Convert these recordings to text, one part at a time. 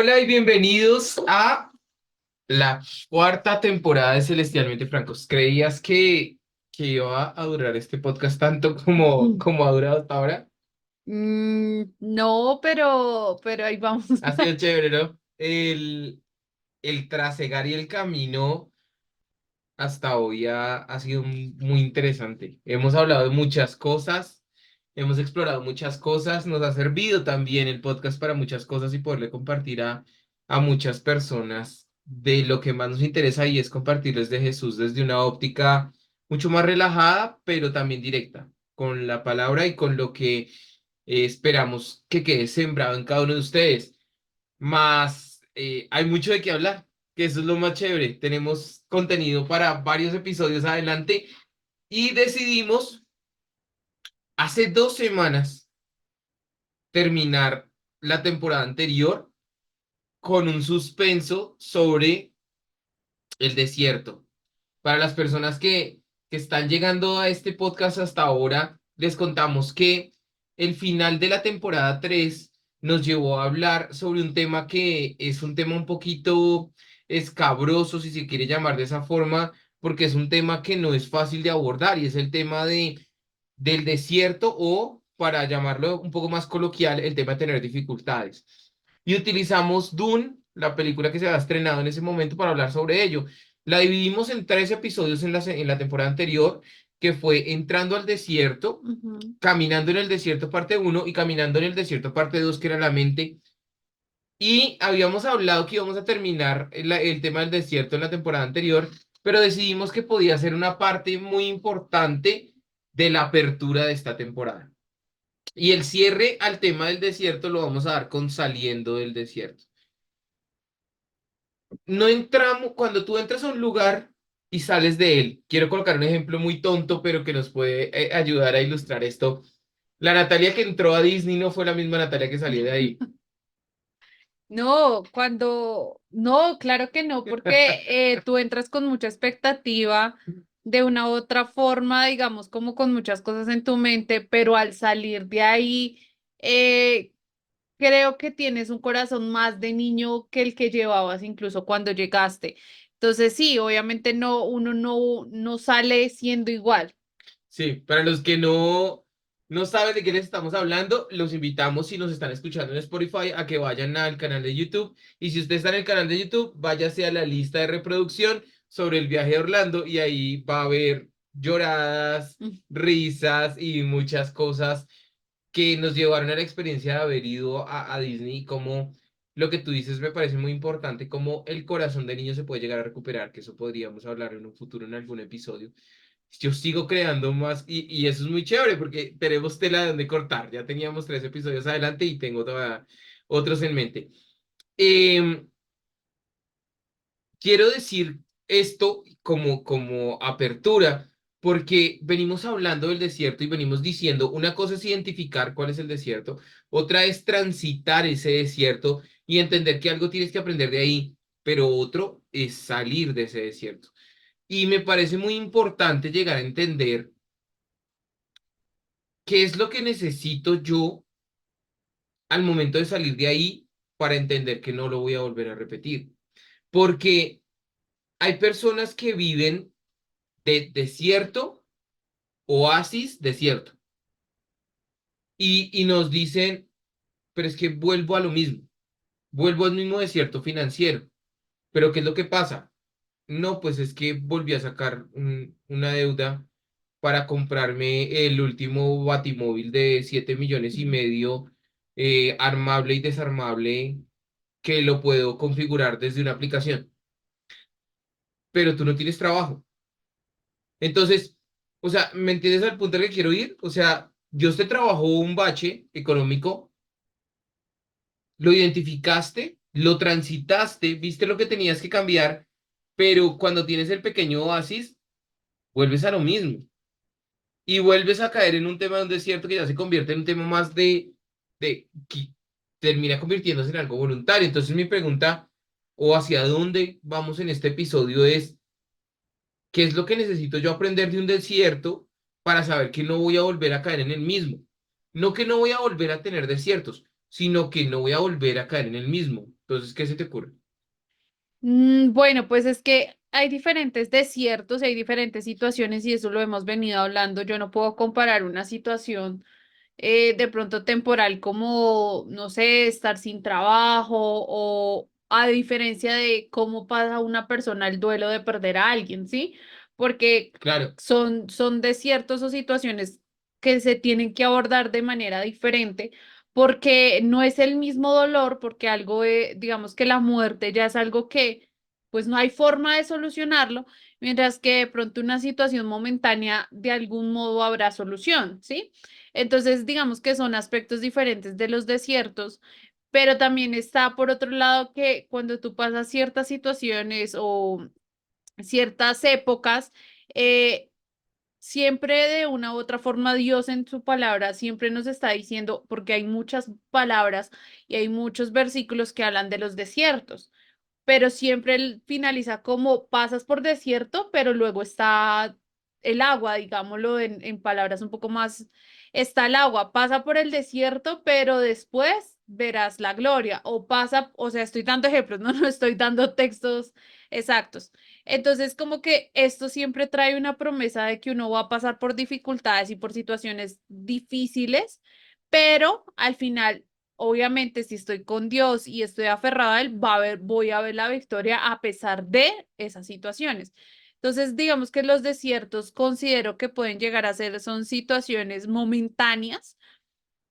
Hola y bienvenidos a la cuarta temporada de Celestialmente Francos. ¿Creías que iba a durar este podcast tanto como ha durado hasta ahora? No, pero ahí vamos. Ha sido chévere, ¿no? El trasegar y el camino hasta hoy ha sido muy interesante. Hemos hablado de muchas cosas, hemos explorado muchas cosas, nos ha servido también el podcast para muchas cosas y poderle compartir a muchas personas de lo que más nos interesa y es compartirles de Jesús desde una óptica mucho más relajada, pero también directa, con la palabra y con lo que esperamos que quede sembrado en cada uno de ustedes. Más, hay mucho de qué hablar, que eso es lo más chévere. Tenemos contenido para varios episodios adelante y decidimos hace 2 semanas terminar la temporada anterior con un suspenso sobre el desierto. Para las personas que están llegando a este podcast hasta ahora, les contamos que el final de la temporada 3 nos llevó a hablar sobre un tema que es un tema un poquito escabroso, si se quiere llamar de esa forma, porque es un tema que no es fácil de abordar y es el tema del desierto o, para llamarlo un poco más coloquial, el tema de tener dificultades. Y utilizamos Dune, la película que se había estrenado en ese momento, para hablar sobre ello. La dividimos en 3 episodios en la temporada anterior, que fue Entrando al Desierto, Ujú. Caminando en el Desierto parte uno y Caminando en el Desierto parte 2 que era la mente. Y habíamos hablado que íbamos a terminar el tema del desierto en la temporada anterior, pero decidimos que podía ser una parte muy importante de la apertura de esta temporada. Y el cierre al tema del desierto lo vamos a dar con Saliendo del Desierto. No entramos, cuando tú entras a un lugar y sales de él, quiero colocar un ejemplo muy tonto, pero que nos puede ayudar a ilustrar esto. La Natalia que entró a Disney no fue la misma Natalia que salió de ahí. No, claro que no, porque tú entras con mucha expectativa de una u otra forma, digamos, como con muchas cosas en tu mente, pero al salir de ahí, eh, creo que tienes un corazón más de niño que el que llevabas incluso cuando llegaste. Entonces, sí, obviamente uno no sale siendo igual. Sí, para los que no saben de qué les estamos hablando, los invitamos, si nos están escuchando en Spotify, a que vayan al canal de YouTube. Y si usted está en el canal de YouTube, váyase a la lista de reproducción sobre el viaje a Orlando y ahí va a haber lloradas, risas y muchas cosas que nos llevaron a la experiencia de haber ido a Disney. Como lo que tú dices me parece muy importante, cómo el corazón de niño se puede llegar a recuperar, que eso podríamos hablar en un futuro en algún episodio. Yo sigo creando más y eso es muy chévere porque tenemos tela de donde cortar. Ya teníamos 3 episodios adelante y tengo todavía otros en mente. Em, Quiero decir esto como apertura porque venimos hablando del desierto y venimos diciendo, una cosa es identificar cuál es el desierto, otra es transitar ese desierto y entender que algo tienes que aprender de ahí, pero otro es salir de ese desierto. Y me parece muy importante llegar a entender qué es lo que necesito yo al momento de salir de ahí para entender que no lo voy a volver a repetir. Porque hay personas que viven de desierto, oasis, desierto. Y nos dicen, pero es que vuelvo a lo mismo, vuelvo al mismo desierto financiero. Pero ¿qué es lo que pasa? No, pues es que volví a sacar una deuda para comprarme el último batimóvil de 7,5 millones, armable y desarmable, que lo puedo configurar desde una aplicación, pero tú no tienes trabajo. Entonces, o sea, ¿me entiendes al punto al que quiero ir? O sea, Dios te trabajó un bache económico, lo identificaste, lo transitaste, viste lo que tenías que cambiar, pero cuando tienes el pequeño oasis, vuelves a lo mismo y vuelves a caer en un tema de un desierto que ya se convierte en un tema más de que termina convirtiéndose en algo voluntario. Entonces mi pregunta, o hacia dónde vamos en este episodio, es ¿qué es lo que necesito yo aprender de un desierto para saber que no voy a volver a caer en el mismo? No que no voy a volver a tener desiertos, sino que no voy a volver a caer en el mismo. Entonces, ¿qué se te ocurre? Bueno, pues es que hay diferentes desiertos, hay diferentes situaciones y eso lo hemos venido hablando. Yo no puedo comparar una situación de pronto temporal como, no sé, estar sin trabajo o a diferencia de cómo pasa una persona el duelo de perder a alguien, ¿sí? Porque Claro, son desiertos o situaciones que se tienen que abordar de manera diferente porque no es el mismo dolor, porque algo, digamos que la muerte ya es algo que pues no hay forma de solucionarlo, mientras que de pronto una situación momentánea de algún modo habrá solución, ¿sí? Entonces, digamos que son aspectos diferentes de los desiertos, pero también está por otro lado que cuando tú pasas ciertas situaciones o ciertas épocas, eh, siempre de una u otra forma Dios en su palabra siempre nos está diciendo, porque hay muchas palabras y hay muchos versículos que hablan de los desiertos, pero siempre él finaliza como pasas por desierto, pero luego está el agua, digámoslo en palabras un poco más, está el agua, pasa por el desierto, pero después verás la gloria, o pasa, o sea, estoy dando ejemplos, no estoy dando textos exactos. Entonces, como que esto siempre trae una promesa de que uno va a pasar por dificultades y por situaciones difíciles, pero al final obviamente, si estoy con Dios y estoy aferrada a Él, voy a ver la victoria a pesar de esas situaciones. Entonces, digamos que los desiertos considero que pueden llegar a ser, son situaciones momentáneas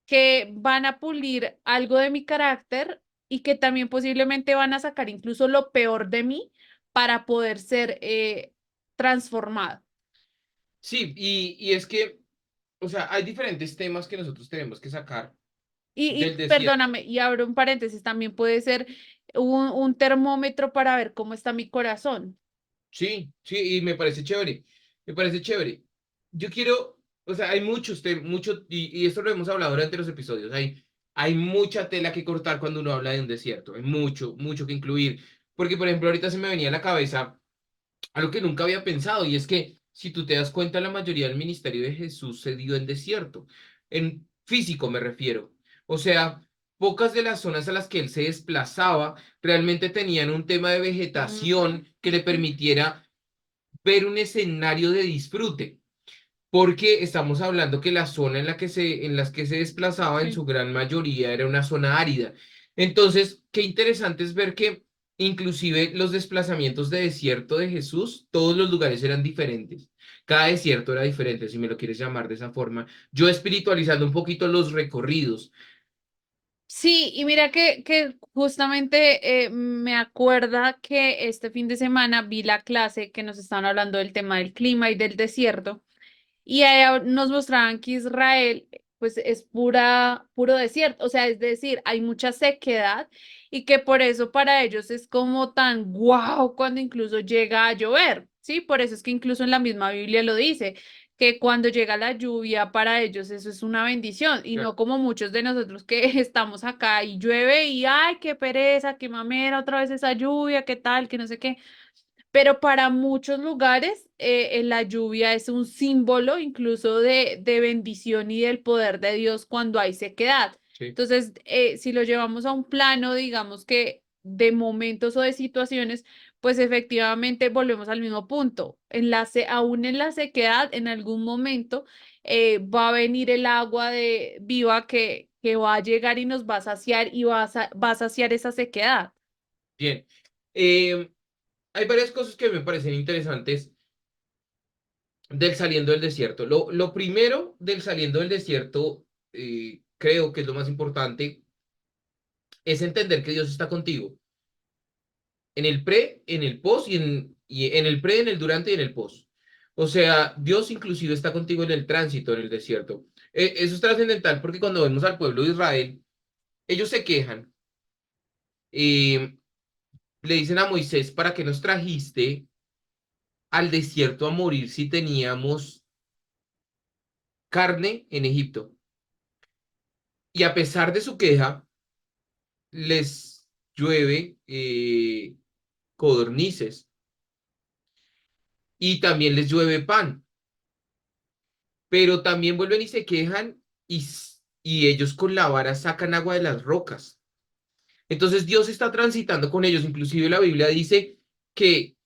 que van a pulir algo de mi carácter y que también posiblemente van a sacar incluso lo peor de mí para poder ser transformado. sí, y es que, o sea, hay diferentes temas que nosotros tenemos que sacar del Y desierto. perdóname, y abro un paréntesis, también puede ser un termómetro para ver cómo está mi corazón. Sí, sí, y me parece chévere, me parece chévere. Yo quiero, o sea, hay muchos temas, mucho, y esto lo hemos hablado durante los episodios, hay mucha tela que cortar cuando uno habla de un desierto, hay mucho, mucho que incluir, porque por ejemplo ahorita se me venía a la cabeza algo que nunca había pensado, y es que si tú te das cuenta, la mayoría del ministerio de Jesús se dio en desierto, en físico me refiero. O sea, pocas de las zonas a las que él se desplazaba realmente tenían un tema de Mm, vegetación que le permitiera ver un escenario de disfrute, porque estamos hablando que la zona en las que se desplazaba en sí. su gran mayoría era una zona árida. Entonces, qué interesante es ver que inclusive los desplazamientos de desierto de Jesús, todos los lugares eran diferentes. Cada desierto era diferente, si me lo quieres llamar de esa forma. Yo espiritualizando un poquito los recorridos. Sí, y mira que justamente me acuerda que este fin de semana vi la clase que nos estaban hablando del tema del clima y del desierto, y ahí nos mostraban que Israel pues es puro desierto, o sea, es decir, hay mucha sequedad y que por eso para ellos es como tan guau cuando incluso llega a llover, ¿sí? Por eso es que incluso en la misma Biblia lo dice, que cuando llega la lluvia para ellos eso es una bendición y Ya, no como muchos de nosotros que estamos acá y llueve y ay, qué pereza, qué mamera, otra vez esa lluvia, qué tal, que no sé qué. Pero para muchos lugares la lluvia es un símbolo incluso de bendición y del poder de Dios cuando hay sequedad. sí, Entonces, si lo llevamos a un plano, digamos que de momentos o de situaciones, pues efectivamente volvemos al mismo punto. Aún en la sequedad, en algún momento va a venir el agua de viva que va a llegar y nos va a saciar y va a saciar esa sequedad. bien. Eh, Hay varias cosas que me parecen interesantes del saliendo del desierto. Lo primero del saliendo del desierto, creo que es lo más importante, es entender que Dios está contigo en el pre, en el post y en el pre, en el durante y en el post. O sea, Dios inclusive está contigo en el tránsito, en el desierto. Eso es trascendental porque cuando vemos al pueblo de Israel, ellos se quejan y le dicen a Moisés, ¿para qué nos trajiste al desierto a morir si teníamos carne en Egipto? Y a pesar de su queja, les llueve codornices y también les llueve pan, pero también vuelven y se quejan y ellos con la vara sacan agua de las rocas. Entonces Dios está transitando con ellos. Inclusive la Biblia dice que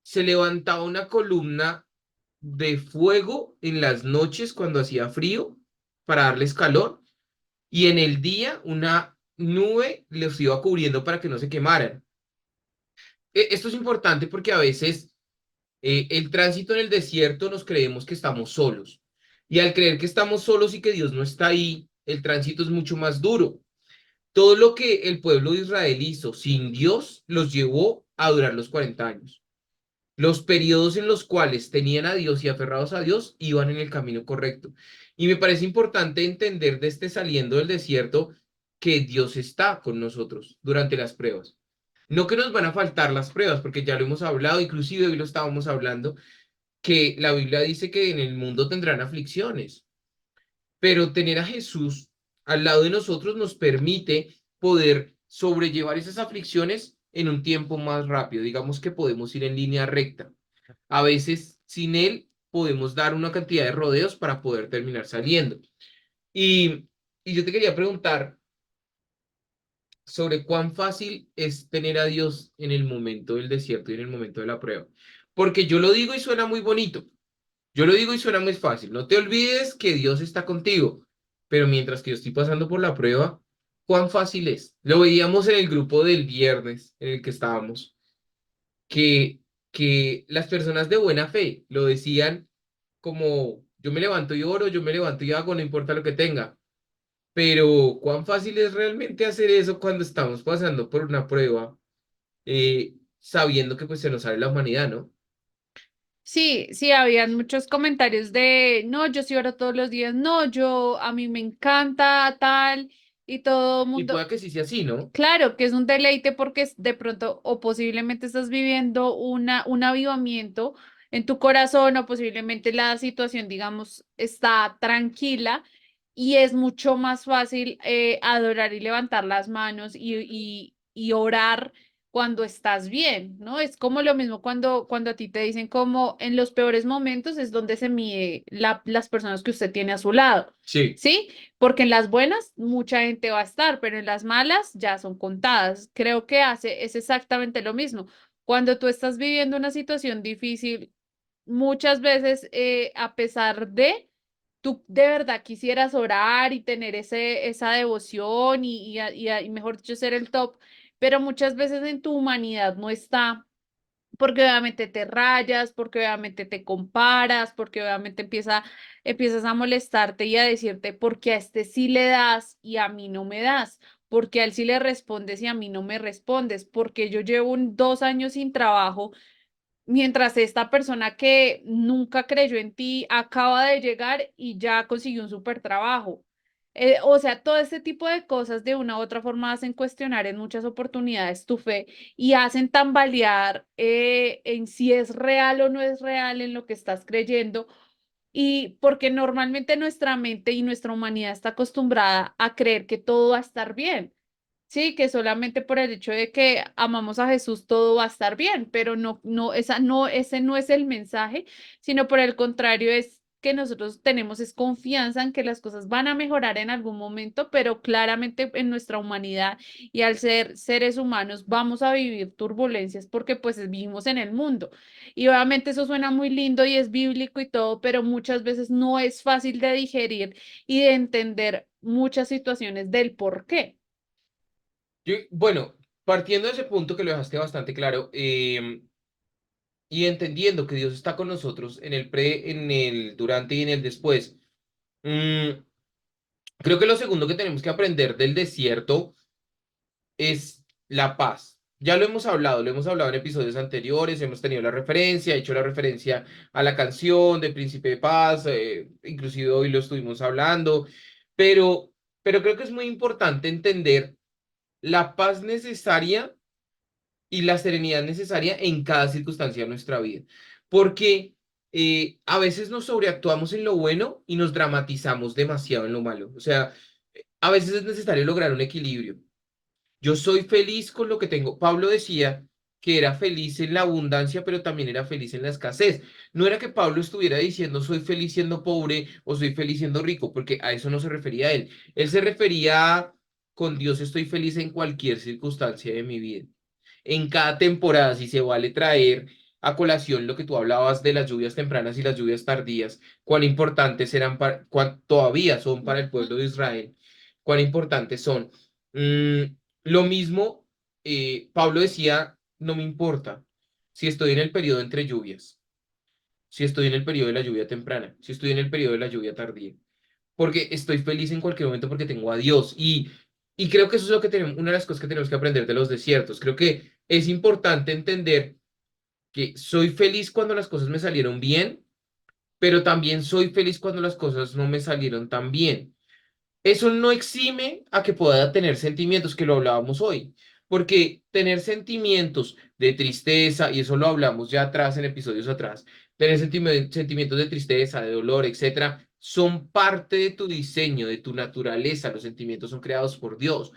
se levantaba una columna de fuego en las noches cuando hacía frío para darles calor y en el día una nube los iba cubriendo para que no se quemaran. Esto es importante porque a veces el tránsito en el desierto nos creemos que estamos solos y al creer que estamos solos y que Dios no está ahí, el tránsito es mucho más duro. Todo lo que el pueblo de Israel hizo sin Dios los llevó a durar los 40 años. Los periodos en los cuales tenían a Dios y aferrados a Dios iban en el camino correcto. Y me parece importante entender de este saliendo del desierto que Dios está con nosotros durante las pruebas. No que nos van a faltar las pruebas, porque ya lo hemos hablado, inclusive hoy lo estábamos hablando, que la Biblia dice que en el mundo tendrán aflicciones, pero tener a Jesús al lado de nosotros nos permite poder sobrellevar esas aflicciones en un tiempo más rápido. Digamos que podemos ir en línea recta. A veces sin él podemos dar una cantidad de rodeos para poder terminar saliendo. Y, y yo te quería preguntar sobre cuán fácil es tener a Dios en el momento del desierto y en el momento de la prueba. Porque yo lo digo y suena muy bonito. Yo lo digo y suena muy fácil. No te olvides que Dios está contigo. Pero mientras que yo estoy pasando por la prueba, ¿cuán fácil es? Lo veíamos en el grupo del viernes en el que estábamos, que, que las personas de buena fe lo decían como yo me levanto y oro, yo me levanto y hago, no importa lo que tenga. Pero ¿cuán fácil es realmente hacer eso cuando estamos pasando por una prueba, sabiendo que pues se nos sale la humanidad, ¿no? Sí, sí, habían muchos comentarios de, no, yo sí oro todos los días, no, yo, a mí me encanta tal, y todo el Y mundo, pueda que sí sea así, ¿no? claro que es un deleite porque de pronto o posiblemente estás viviendo un avivamiento en tu corazón o posiblemente la situación, digamos, está tranquila y es mucho más fácil adorar y levantar las manos y orar cuando estás bien, ¿no? Es como lo mismo cuando a ti te dicen como en los peores momentos es donde se mide las personas que usted tiene a su lado, Sí. ¿sí? Porque en las buenas mucha gente va a estar, pero en las malas ya son contadas. Creo que es exactamente lo mismo. Cuando tú estás viviendo una situación difícil, muchas veces, a pesar de, tú de verdad quisieras orar y tener esa devoción y mejor dicho, ser el top, pero muchas veces en tu humanidad no está porque obviamente te rayas, porque obviamente te comparas, porque obviamente empiezas a molestarte y a decirte, porque a este sí le das y a mí no me das, porque a él sí le respondes y a mí no me respondes, porque yo llevo 2 años sin trabajo, mientras esta persona que nunca creyó en ti acaba de llegar y ya consiguió un súper trabajo. O sea, todo este tipo de cosas de una u otra forma hacen cuestionar en muchas oportunidades tu fe y hacen tambalear en si es real o no es real en lo que estás creyendo. Y porque normalmente nuestra mente y nuestra humanidad está acostumbrada a creer que todo va a estar bien. Sí, que solamente por el hecho de que amamos a Jesús todo va a estar bien, pero ese no es el mensaje, sino por el contrario es que nosotros tenemos es confianza en que las cosas van a mejorar en algún momento, pero claramente en nuestra humanidad y al ser seres humanos vamos a vivir turbulencias porque pues vivimos en el mundo. Y obviamente eso suena muy lindo y es bíblico y todo, pero muchas veces no es fácil de digerir y de entender muchas situaciones del por qué. Bueno, partiendo de ese punto que lo dejaste bastante claro, y entendiendo que Dios está con nosotros en el pre, en el durante y en el después, mm, creo que lo segundo que tenemos que aprender del desierto es la paz. Ya lo hemos hablado en episodios anteriores, hemos tenido la referencia, he hecho la referencia a la canción de Príncipe de Paz, inclusive hoy lo estuvimos hablando, pero, pero creo que es muy importante entender la paz necesaria y la serenidad necesaria en cada circunstancia de nuestra vida. Porque a veces nos sobreactuamos en lo bueno y nos dramatizamos demasiado en lo malo. O sea, a veces es necesario lograr un equilibrio. Yo soy feliz con lo que tengo. Pablo decía que era feliz en la abundancia, pero también era feliz en la escasez. No era que Pablo estuviera diciendo soy feliz siendo pobre o soy feliz siendo rico, porque a eso no se refería a él. Él se refería con Dios estoy feliz en cualquier circunstancia de mi vida. En cada temporada, si se vale traer a colación lo que tú hablabas de las lluvias tempranas y las lluvias tardías, cuán importantes eran cuán todavía son para el pueblo de Israel, cuán importantes son. Lo mismo, Pablo decía, no me importa si estoy en el periodo entre lluvias, si estoy en el periodo de la lluvia temprana, si estoy en el periodo de la lluvia tardía, porque estoy feliz en cualquier momento porque tengo a Dios. Y creo que eso es lo que tenemos, una de las cosas que tenemos que aprender de los desiertos. Creo que es importante entender que soy feliz cuando las cosas me salieron bien, pero también soy feliz cuando las cosas no me salieron tan bien. Eso no exime a que pueda tener sentimientos, que lo hablábamos hoy, porque tener sentimientos de tristeza, y eso lo hablamos ya atrás en episodios atrás, tener sentimientos de tristeza, de dolor, etcétera, son parte de tu diseño, de tu naturaleza. Los sentimientos son creados por Dios,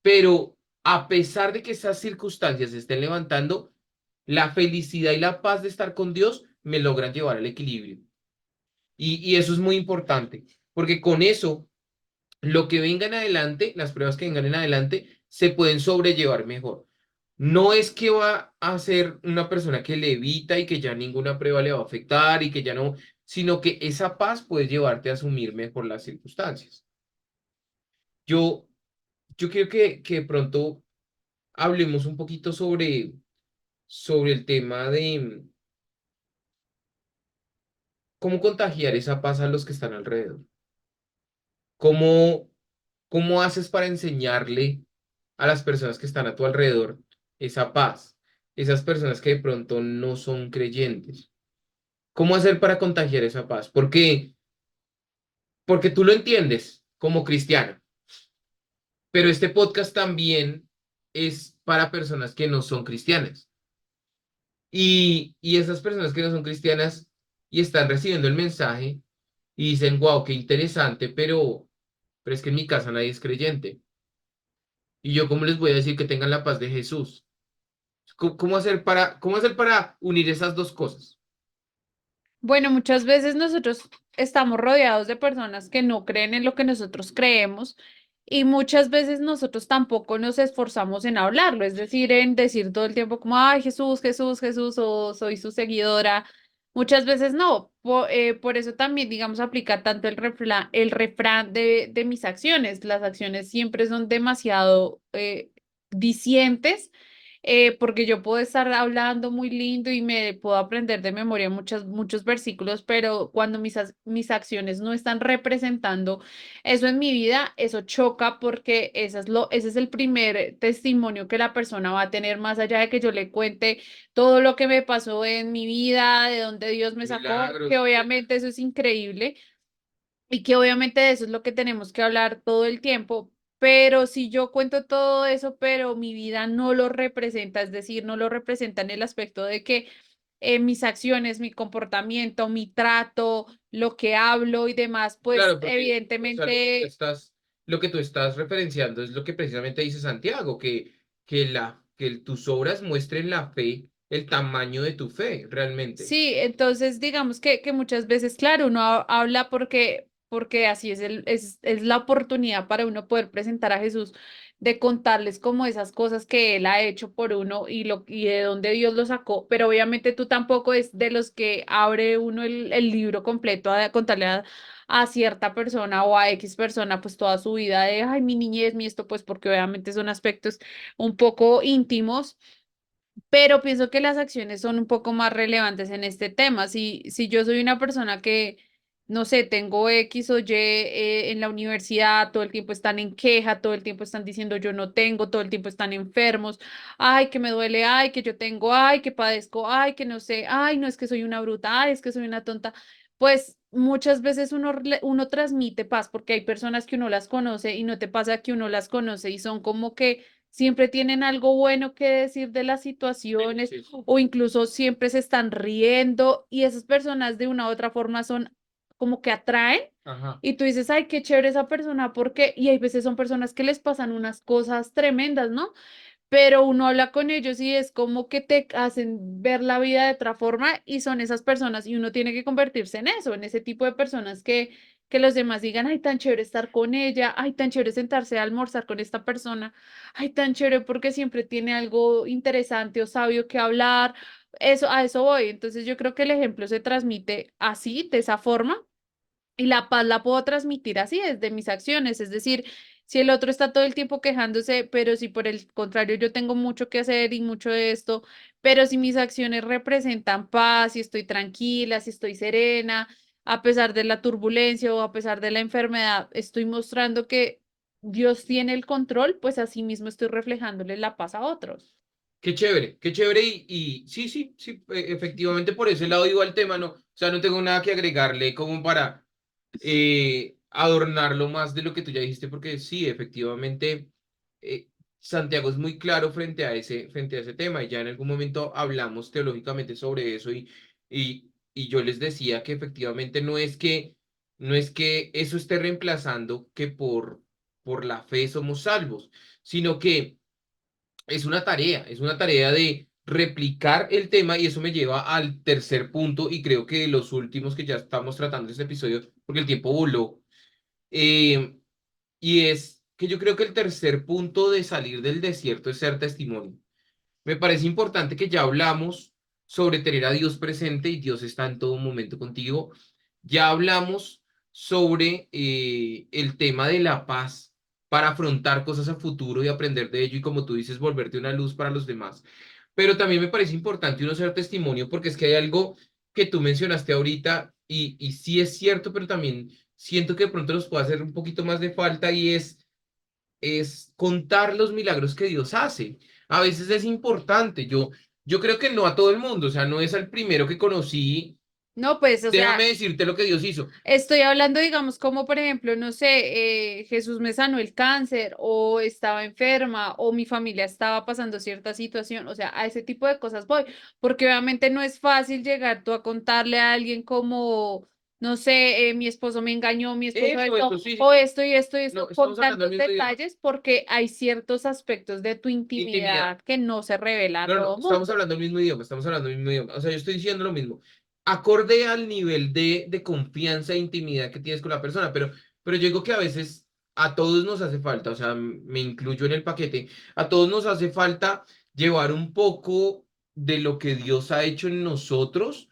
pero a pesar de que esas circunstancias se estén levantando, la felicidad y la paz de estar con Dios me logran llevar al equilibrio. Y eso es muy importante, porque con eso lo que venga en adelante, las pruebas que vengan en adelante, se pueden sobrellevar mejor. No es que va a ser una persona que le evita y que ya ninguna prueba le va a afectar y que ya no, sino que esa paz puede llevarte a asumir mejor las circunstancias. Yo, yo creo que de pronto hablemos un poquito sobre el tema de cómo contagiar esa paz a los que están alrededor. ¿Cómo, cómo haces para enseñarle a las personas que están a tu alrededor esa paz? Esas personas que de pronto no son creyentes. ¿Cómo hacer para contagiar esa paz? Porque tú lo entiendes como cristiano, pero este podcast también es para personas que no son cristianas. Y esas personas que no son cristianas y están recibiendo el mensaje y dicen, wow, qué interesante, pero es que en mi casa nadie es creyente. Y yo, ¿cómo les voy a decir que tengan la paz de Jesús? Cómo hacer para unir esas dos cosas? Bueno, muchas veces nosotros estamos rodeados de personas que no creen en lo que nosotros creemos y muchas veces nosotros tampoco nos esforzamos en hablarlo, es decir, en decir todo el tiempo como, ay, Jesús, Jesús, Jesús, o soy su seguidora. Muchas veces no. Por eso también, digamos, aplica tanto el refrán de mis acciones. Las acciones siempre son demasiado dicientes, porque yo puedo estar hablando muy lindo y me puedo aprender de memoria muchos versículos, pero cuando mis acciones no están representando eso en mi vida, eso choca porque ese es el primer testimonio que la persona va a tener, más allá de que yo le cuente todo lo que me pasó en mi vida, de dónde Dios me sacó, que Milagros, etcétera. obviamente eso es increíble y que obviamente de eso es lo que tenemos que hablar todo el tiempo. Pero si yo cuento todo eso, pero mi vida no lo representa, es decir, no lo representa en el aspecto de que mis acciones, mi comportamiento, mi trato, lo que hablo y demás, pues Claro, porque, o sea, evidentemente lo que tú estás referenciando es lo que precisamente dice Santiago, que tus obras muestren la fe, el tamaño de tu fe, realmente. sí. Entonces digamos que muchas veces, claro, uno habla porque así es la oportunidad para uno poder presentar a Jesús, de contarles como esas cosas que Él ha hecho por uno y de dónde Dios lo sacó, pero obviamente tú tampoco es de los que abre uno el libro completo a contarle a cierta persona o a X persona pues toda su vida de, ay, mi niñez, mi esto, pues porque obviamente son aspectos un poco íntimos, pero pienso que las acciones son un poco más relevantes en este tema. Si yo soy una persona que, no sé, tengo X o Y en la universidad, todo el tiempo están en queja, todo el tiempo están diciendo yo no tengo, todo el tiempo están enfermos, ay, que me duele, ay, que yo tengo, ay, que padezco, ay, que no sé, ay, no es que soy una bruta, ay, es que soy una tonta, pues muchas veces uno transmite paz porque hay personas que uno las conoce y no te pasa que uno las conoce y son como que siempre tienen algo bueno que decir de las Sí, situaciones sí. o incluso siempre se están riendo y esas personas de una u otra forma son como que atraen Ajá. y tú dices, ay, qué chévere esa persona, porque, y hay veces son personas que les pasan unas cosas tremendas, ¿no? Pero uno habla con ellos y es como que te hacen ver la vida de otra forma y son esas personas y uno tiene que convertirse en eso, en ese tipo de personas que los demás digan, ay, tan chévere estar con ella, ay, tan chévere sentarse a almorzar con esta persona, ay, tan chévere porque siempre tiene algo interesante o sabio que hablar. Eso, a eso voy. Entonces yo creo que el ejemplo se transmite así, de esa forma, y la paz la puedo transmitir así, desde mis acciones. Es decir, si el otro está todo el tiempo quejándose, pero si por el contrario yo tengo mucho que hacer y mucho de esto, pero si mis acciones representan paz, si estoy tranquila, si estoy serena, a pesar de la turbulencia o a pesar de la enfermedad, estoy mostrando que Dios tiene el control, pues así mismo estoy reflejándole la paz a otros. Qué chévere sí, sí, sí, efectivamente por ese lado iba el tema, ¿no? O sea, no tengo nada que agregarle como para adornarlo más de lo que tú ya dijiste, porque sí, efectivamente, eh, Santiago es muy claro frente a ese tema y ya en algún momento hablamos teológicamente sobre eso y yo les decía que efectivamente no es que eso esté reemplazando que por la fe somos salvos, sino que es una tarea de replicar el tema y eso me lleva al tercer punto y creo que los últimos que ya estamos tratando en este episodio, porque el tiempo voló, eh, y es que yo creo que el tercer punto de salir del desierto es ser testimonio. Me parece importante que ya hablamos sobre tener a Dios presente y Dios está en todo momento contigo. Ya hablamos sobre el tema de la paz para afrontar cosas a futuro y aprender de ello y como tú dices, volverte una luz para los demás. Pero también me parece importante uno ser testimonio porque es que hay algo que tú mencionaste ahorita y sí es cierto, pero también siento que de pronto nos puede hacer un poquito más de falta y es contar los milagros que Dios hace. A veces es importante. Yo creo que no a todo el mundo, o sea, no es al primero que conocí. No, pues, o Déjame sea, decirte lo que Dios hizo. estoy hablando, digamos, como por ejemplo, no sé, Jesús me sanó el cáncer o estaba enferma o mi familia estaba pasando cierta situación, o sea, a ese tipo de cosas voy, porque obviamente no es fácil llegar tú a contarle a alguien como, no sé, mi esposo me engañó, mi esposo esto, Eso, sí, sí. o esto y esto y No, esto, con estamos hablando del tantos mismo idioma. detalles, porque hay ciertos aspectos de tu Intimidad. intimidad que no se revela a No, no, todo estamos mundo. hablando del mismo idioma, estamos hablando del mismo idioma. O sea, yo estoy diciendo lo mismo. Acorde al nivel de confianza e intimidad que tienes con la persona, pero yo digo que a veces a todos nos hace falta, o sea, me incluyo en el paquete, a todos nos hace falta llevar un poco de lo que Dios ha hecho en nosotros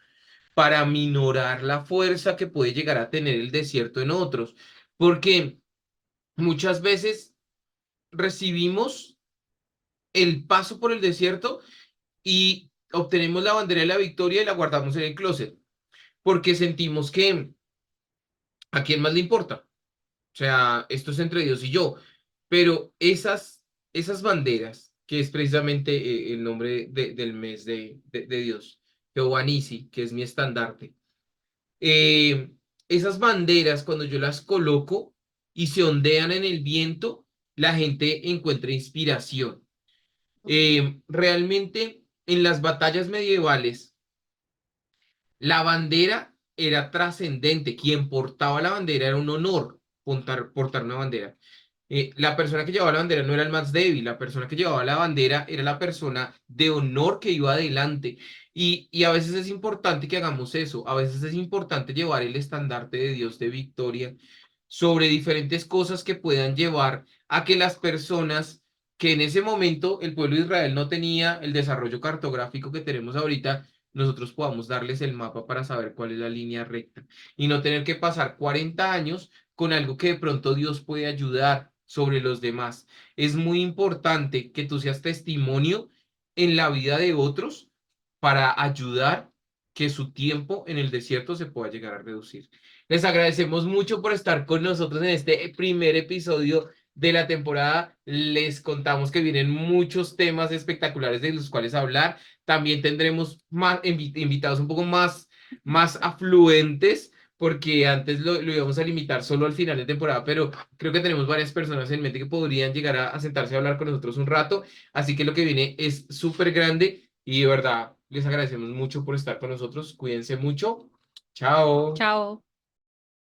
para minorar la fuerza que puede llegar a tener el desierto en otros. Porque muchas veces recibimos el paso por el desierto y obtenemos la bandera de la victoria y la guardamos en el closet, porque sentimos que a quién más le importa. O sea, esto es entre Dios y yo. Pero esas banderas, que es precisamente el nombre del mes de Dios, Jehová Nisi, que es mi estandarte, esas banderas, cuando yo las coloco y se ondean en el viento, la gente encuentra inspiración. Realmente en las batallas medievales, la bandera era trascendente. Quien portaba la bandera era un honor portar una bandera. La persona que llevaba la bandera no era el más débil, la persona que llevaba la bandera era la persona de honor que iba adelante. Y a veces es importante que hagamos eso, a veces es importante llevar el estandarte de Dios de victoria sobre diferentes cosas que puedan llevar a que las personas que en ese momento el pueblo de Israel no tenía el desarrollo cartográfico que tenemos ahorita, nosotros podamos darles el mapa para saber cuál es la línea recta y no tener que pasar 40 años con algo que de pronto Dios puede ayudar sobre los demás. Es muy importante que tú seas testimonio en la vida de otros para ayudar que su tiempo en el desierto se pueda llegar a reducir. Les agradecemos mucho por estar con nosotros en este primer episodio de la temporada. Les contamos que vienen muchos temas espectaculares de los cuales hablar. También tendremos más invitados un poco más afluentes porque antes lo íbamos a limitar solo al final de temporada, pero creo que tenemos varias personas en mente que podrían llegar a sentarse a hablar con nosotros un rato, así que lo que viene es súper grande y de verdad les agradecemos mucho por estar con nosotros, cuídense mucho, chao. Chao.